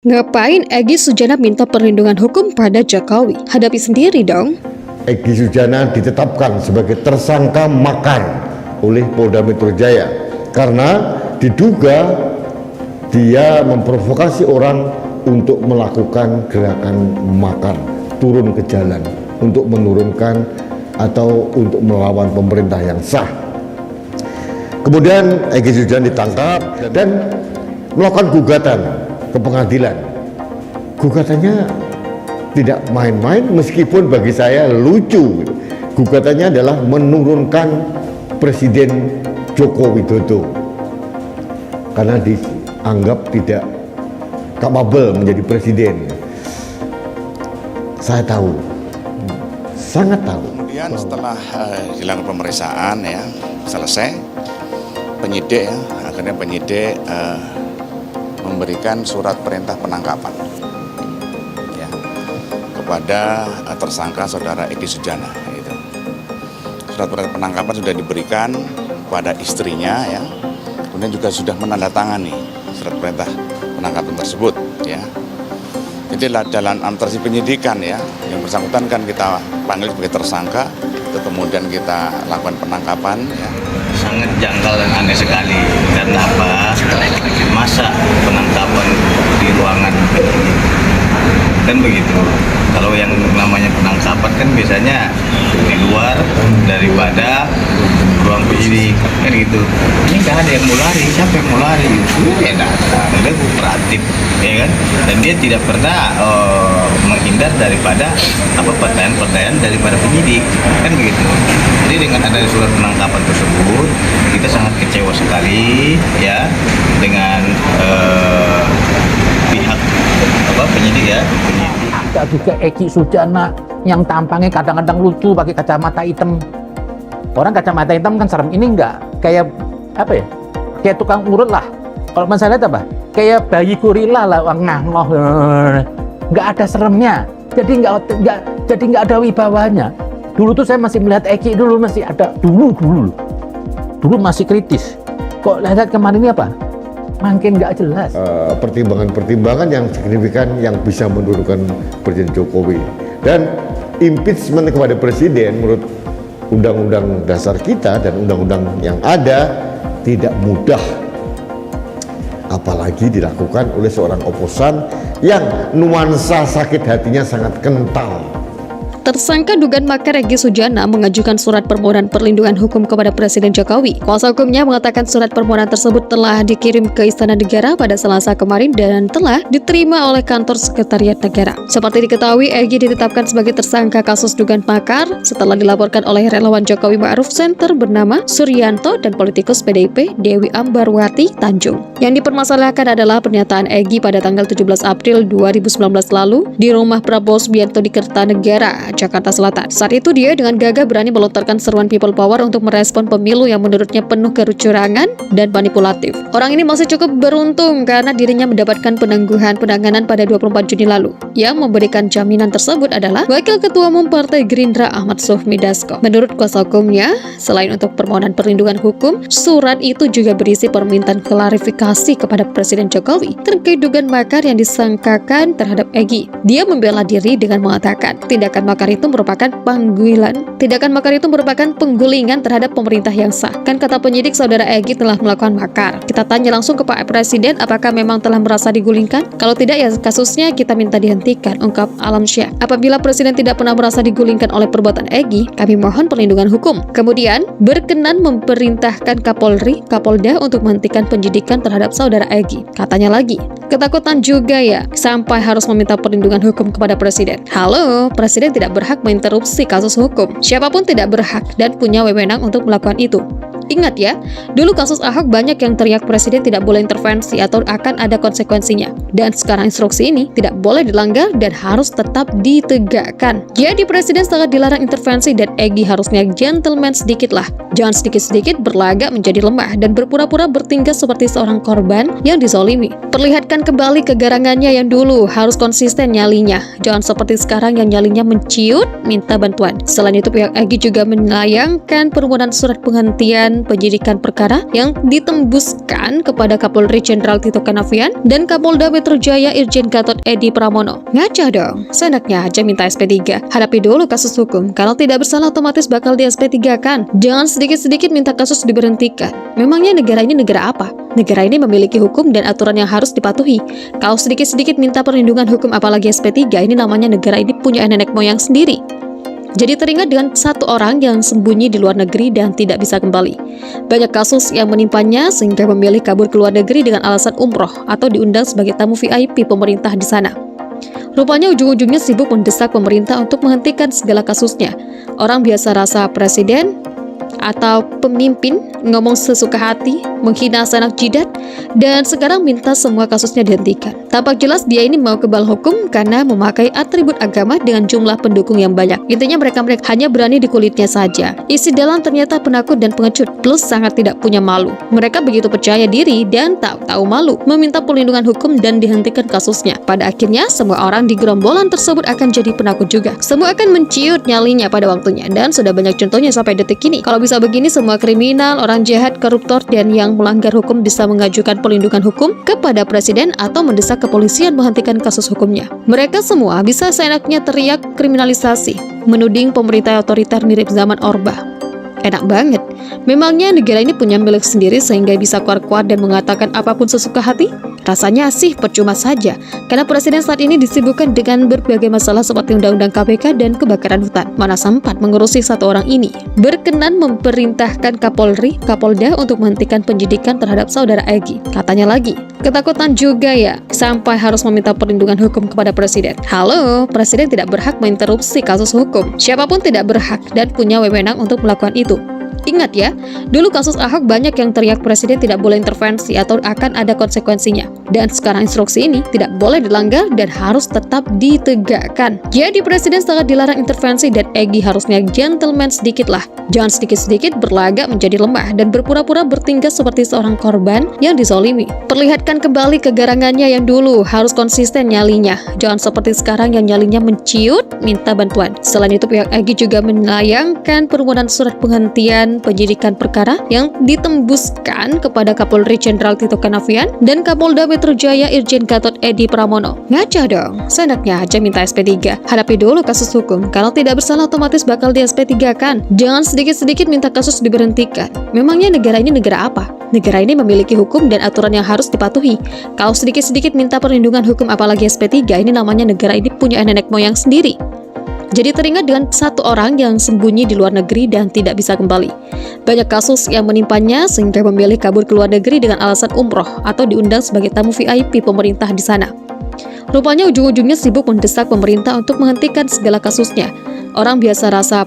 Ngapain Egy Sujana minta perlindungan hukum pada Jokowi? Hadapi sendiri dong. Egy Sujana ditetapkan sebagai tersangka makar oleh Polda Metro Jaya karena diduga dia memprovokasi orang untuk melakukan gerakan makar, turun ke jalan untuk menurunkan atau untuk melawan pemerintah yang sah. Kemudian Egy Sujana ditangkap dan melakukan gugatan ke pengadilan. Gugatannya tidak main-main, meskipun bagi saya lucu. Gugatannya adalah menurunkan Presiden Joko Widodo karena dianggap tidak kapabel menjadi presiden. Saya tahu, sangat tahu. Kemudian setelah dilakukan pemeriksaan ya selesai, penyidik akhirnya penyidik memberikan surat perintah penangkapan ya, kepada tersangka saudara Egy Sujana. Gitu. Surat perintah penangkapan sudah diberikan kepada istrinya ya, kemudian juga sudah menandatangani surat perintah penangkapan tersebut ya. Jadi dalam antarasi penyidikan ya, yang bersangkutan kan kita panggil sebagai tersangka, itu kemudian kita lakukan penangkapan ya. Sangat janggal dan aneh sekali. Karena apa? Masa penangkapan di ruangan kan begitu. Kalau yang namanya penangkapan kan biasanya di luar daripada ruang penyidik kan gitu. Ini nggak ada yang mau lari. Siapa yang mau lari? Ya datang, dia kooperatif, ya kan. Dan dia tidak pernah menghindar daripada pertanyaan-pertanyaan daripada penyidik kan begitu. Jadi dengan adanya surat penangkapan tersebut, kita sangat kecewa sekali ya dengan pihak penyidik ya. Ada juga Egy Sujana yang tampangnya kadang-kadang lucu pakai kacamata hitam. Orang kacamata hitam kan serem, ini enggak. Kayak apa ya? Kayak tukang urut lah. Kalau saya lihat apa? Kayak bayi gorila lah, ngangloh. Enggak ada seremnya. Jadi enggak ada wibawanya. Dulu tuh saya masih melihat Egy dulu masih ada dulu masih kritis. Kok lihat kemarin ini apa? Makin nggak jelas. Pertimbangan-pertimbangan yang signifikan yang bisa menurunkan Presiden Jokowi dan impeachment kepada presiden menurut undang-undang dasar kita dan undang-undang yang ada tidak mudah, apalagi dilakukan oleh seorang oposan yang nuansa sakit hatinya sangat kental. Tersangka dugaan makar Egy Sujana mengajukan surat permohonan perlindungan hukum kepada Presiden Jokowi. Kuasa hukumnya mengatakan surat permohonan tersebut telah dikirim ke Istana Negara pada Selasa kemarin dan telah diterima oleh Kantor Sekretariat Negara. Seperti diketahui, Egy ditetapkan sebagai tersangka kasus dugaan makar setelah dilaporkan oleh relawan Jokowi Ma'ruf Center bernama Suryanto dan politikus PDIP Dewi Ambarwati Tanjung. Yang dipermasalahkan adalah pernyataan Egy pada tanggal 17 April 2019 lalu di rumah Prabowo Subianto di Kertanegara, Jakarta Selatan. Saat itu dia dengan gagah berani melontarkan seruan people power untuk merespon pemilu yang menurutnya penuh kecurangan dan manipulatif. Orang ini masih cukup beruntung karena dirinya mendapatkan penangguhan pada 24 Juni lalu. Yang memberikan jaminan tersebut adalah Wakil Ketua Umum Partai Gerindra Ahmad Sufmi Dasko. Menurut kuasa hukumnya, selain untuk permohonan perlindungan hukum, surat itu juga berisi permintaan klarifikasi kepada Presiden Jokowi terkait dugaan makar yang disangkakan terhadap Egy. Dia membela diri dengan mengatakan, tindakan makar itu merupakan penggulingan terhadap pemerintah yang sah. Kan kata penyidik saudara Egy telah melakukan makar. Kita tanya langsung ke Pak Presiden apakah memang telah merasa digulingkan? Kalau tidak ya kasusnya kita minta dihentikan, ungkap Alamsyah. Apabila Presiden tidak pernah merasa digulingkan oleh perbuatan Egy, kami mohon perlindungan hukum. Kemudian berkenan memerintahkan Kapolda untuk menghentikan penyidikan terhadap saudara Egy. Katanya lagi, ketakutan juga ya sampai harus meminta perlindungan hukum kepada Presiden. Halo, Presiden tidak berhak menginterupsi kasus hukum. Siapapun tidak berhak dan punya wewenang untuk melakukan itu. Ingat ya, dulu kasus Ahok banyak yang teriak Presiden tidak boleh intervensi atau akan ada konsekuensinya. Dan sekarang instruksi ini tidak boleh dilanggar dan harus tetap ditegakkan. Jadi Presiden sangat dilarang intervensi dan Egy harusnya gentleman sedikit lah. Jangan sedikit-sedikit berlagak menjadi lemah dan berpura-pura bertingkah seperti seorang korban yang dizolimi. Perlihatkan kembali kegarangannya yang dulu, harus konsisten nyalinya. Jangan seperti sekarang yang nyalinya menciut, minta bantuan. Selain itu pihak Egy juga melayangkan permohonan surat penghentian menghentikan penyidikan perkara yang ditembuskan kepada Kapolri Jenderal Tito Karnavian dan Kapolda Metro Jaya Irjen Gatot Edi Pramono. Ngaca dong, seenaknya aja minta SP3. Hadapi dulu kasus hukum, kalau tidak bersalah otomatis bakal di SP3 kan. Jangan sedikit-sedikit minta kasus diberhentikan. Memangnya negara ini negara apa? Negara ini memiliki hukum dan aturan yang harus dipatuhi. Kalau sedikit-sedikit minta perlindungan hukum apalagi SP3, ini namanya negara ini punya nenek moyang sendiri. Jadi teringat dengan satu orang yang sembunyi di luar negeri dan tidak bisa kembali. Banyak kasus yang menimpanya sehingga memilih kabur ke luar negeri dengan alasan umroh atau diundang sebagai tamu VIP pemerintah di sana. Rupanya ujung-ujungnya sibuk mendesak pemerintah untuk menghentikan segala kasusnya. Orang biasa rasa presiden atau pemimpin ngomong sesuka hati, menghina sanak jidat, dan sekarang minta semua kasusnya dihentikan. Tampak jelas dia ini mau kebal hukum karena memakai atribut agama dengan jumlah pendukung yang banyak. Intinya mereka hanya berani di kulitnya saja. Isi dalam ternyata penakut dan pengecut, plus sangat tidak punya malu. Mereka begitu percaya diri dan tak tahu malu, meminta perlindungan hukum dan dihentikan kasusnya. Pada akhirnya, semua orang di gerombolan tersebut akan jadi penakut juga. Semua akan menciut nyalinya pada waktunya, dan sudah banyak contohnya sampai detik ini. Kalau bisa begini, semua kriminal, orang jahat, koruptor, dan yang melanggar hukum bisa mengajukan perlindungan hukum kepada presiden atau mendesak kepolisian menghentikan kasus hukumnya. Mereka semua bisa seenaknya teriak kriminalisasi, menuding pemerintah otoriter mirip zaman Orba. Enak banget. Memangnya negara ini punya milik sendiri sehingga bisa keluar-keluar dan mengatakan apapun sesuka hati? Rasanya sih percuma saja, karena presiden saat ini disibukkan dengan berbagai masalah seperti undang-undang KPK dan kebakaran hutan. Mana sempat mengurusi satu orang ini. Berkenan memerintahkan Kapolri, Kapolda untuk menghentikan penyidikan terhadap saudara Egy. Katanya lagi, ketakutan juga ya, sampai harus meminta perlindungan hukum kepada presiden. Halo, presiden tidak berhak menginterupsi kasus hukum. Siapapun tidak berhak dan punya wewenang untuk melakukan itu. Ingat ya, dulu kasus Ahok banyak yang teriak presiden tidak boleh intervensi atau akan ada konsekuensinya. Dan sekarang instruksi ini tidak boleh dilanggar dan harus tetap ditegakkan. Jadi presiden sangat dilarang intervensi dan Egy harusnya gentleman sedikit lah. Jangan sedikit-sedikit berlagak menjadi lemah dan berpura-pura bertingkah seperti seorang korban yang dizolimi. Perlihatkan kembali kegarangannya yang dulu, harus konsisten nyalinya. Jangan seperti sekarang yang nyalinya menciut, minta bantuan. Selain itu pihak Egy juga melayangkan permohonan surat penghentian penyidikan perkara yang ditembuskan kepada Kapolri Jenderal Tito Karnavian dan Kapolda Metro Jaya Irjen Gatot Edi Pramono. Ngaca dong, seenaknya aja minta SP3. Hadapi dulu kasus hukum, kalau tidak bersalah otomatis bakal di SP3 kan. Jangan sedikit-sedikit minta kasus diberhentikan. Memangnya negara ini negara apa? Negara ini memiliki hukum dan aturan yang harus dipatuhi. Kalau sedikit-sedikit minta perlindungan hukum apalagi SP3, ini namanya negara ini punya nenek moyang sendiri. Jadi teringat dengan satu orang yang sembunyi di luar negeri dan tidak bisa kembali. Banyak kasus yang menimpanya sehingga memilih kabur ke luar negeri dengan alasan umroh atau diundang sebagai tamu VIP pemerintah di sana. Rupanya ujung-ujungnya sibuk mendesak pemerintah untuk menghentikan segala kasusnya. Orang biasa rasa